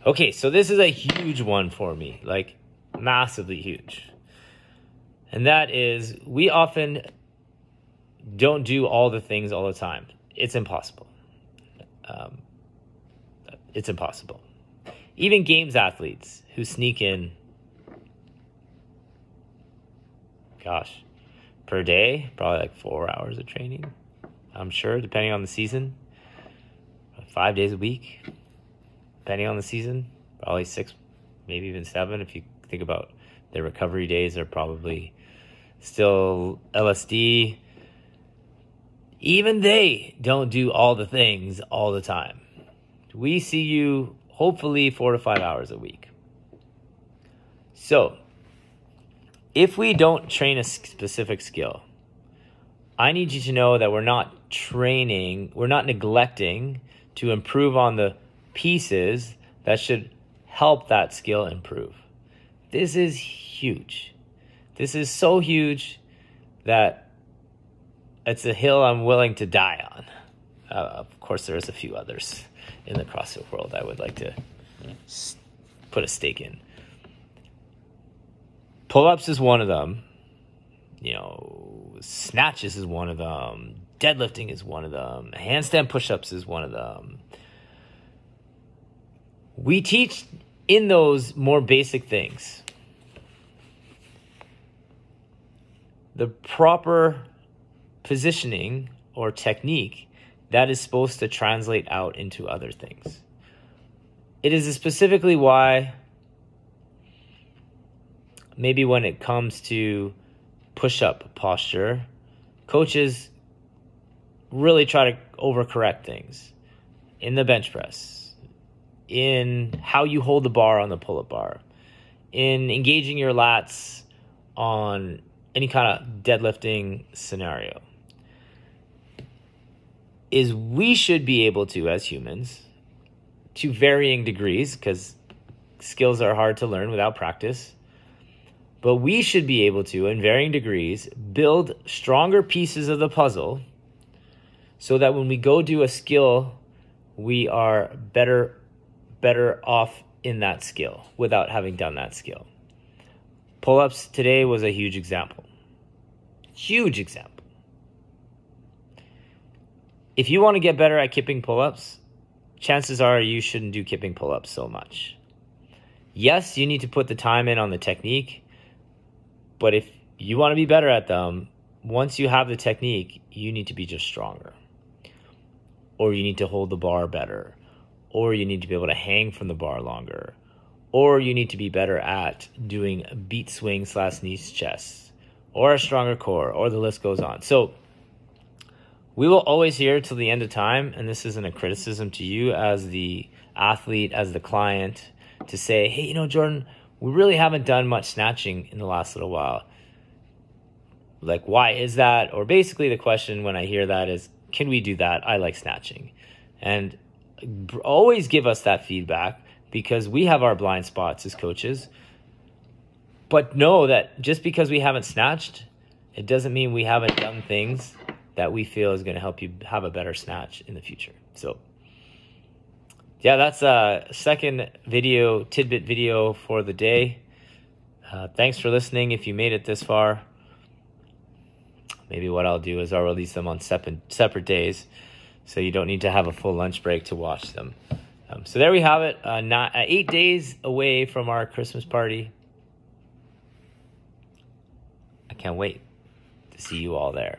Okay, so this is a huge one for me, like massively huge. And that is, we often don't do all the things all the time. It's impossible. It's impossible. Even games athletes who sneak in, per day, probably like 4 hours of training, I'm sure, depending on the season. 5 days a week, depending on the season, probably 6, maybe even 7. If you think about their recovery days, are probably still LSD. Even they don't do all the things all the time. We see you hopefully 4 to 5 hours a week. So if we don't train a specific skill, I need you to know that we're not neglecting to improve on the pieces that should help that skill improve. This is huge. This is so huge that it's a hill I'm willing to die on. Of course, there's a few others in the CrossFit world I would like to put a stake in. Pull-ups is one of them. Snatches is one of them. Deadlifting is one of them. Handstand push-ups is one of them. We teach in those more basic things the proper positioning or technique that is supposed to translate out into other things. It is specifically why maybe when it comes to push-up posture, coaches really try to overcorrect things in the bench press, in how you hold the bar on the pull-up bar, in engaging your lats on any kind of deadlifting scenario. Is we should be able to, as humans, to varying degrees, because skills are hard to learn without practice, but we should be able to, in varying degrees, build stronger pieces of the puzzle so that when we go do a skill, we are better off in that skill without having done that skill. Pull-ups today was a huge example. Huge example. If you want to get better at kipping pull-ups, chances are you shouldn't do kipping pull-ups so much. Yes, you need to put the time in on the technique, but if you want to be better at them, once you have the technique, you need to be just stronger. Or you need to hold the bar better. Or you need to be able to hang from the bar longer. Or you need to be better at doing beat swing / knee chest. Or a stronger core, or the list goes on. So we will always hear till the end of time, and this isn't a criticism to you as the athlete, as the client, to say, hey, Jordan, we really haven't done much snatching in the last little while. Like, why is that? Or basically the question when I hear that is, can we do that? I like snatching. And always give us that feedback, because we have our blind spots as coaches. But know that just because we haven't snatched, it doesn't mean we haven't done things that we feel is going to help you have a better snatch in the future. So yeah, that's a second tidbit video for the day. Thanks for listening. If you made it this far, maybe what I'll do is I'll release them on separate days, so you don't need to have a full lunch break to watch them. So there we have it. 8 days away from our Christmas party. I can't wait to see you all there.